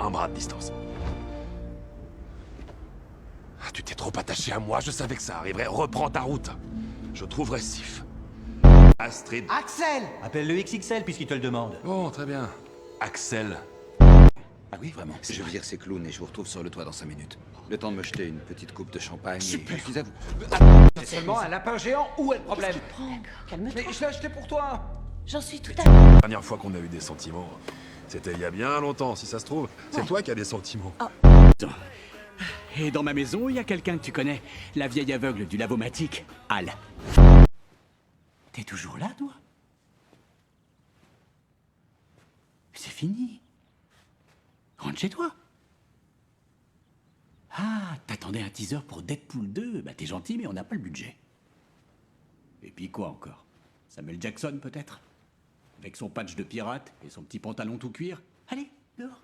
un bras de distance. Ah, tu t'es trop attaché à moi, je savais que ça arriverait. Reprends ta route. Je trouverai Sif. Astrid. Axel! Appelle le XXL puisqu'il te le demande. Bon, très bien. Axel. Ah oui, vraiment. Je vire ces clowns et je vous retrouve sur le toit dans 5 minutes. Le temps de me jeter une petite coupe de champagne. Super. Et je suis à vous. C'est seulement un lapin géant, où est le problème? Calme-toi. Mais je l'ai acheté pour toi. J'en suis tout à fait... La dernière fois qu'on a eu des sentiments, c'était il y a bien longtemps, si ça se trouve. C'est toi qui as des sentiments. Et dans ma maison, il y a quelqu'un que tu connais. La vieille aveugle du lavomatique, Al. T'es toujours là, toi? C'est fini. Rentre chez toi. Ah, t'attendais un teaser pour Deadpool 2? Bah t'es gentil, mais on n'a pas le budget. Et puis quoi encore? Samuel Jackson, peut-être? Avec son patch de pirate et son petit pantalon tout cuir? Allez, dehors.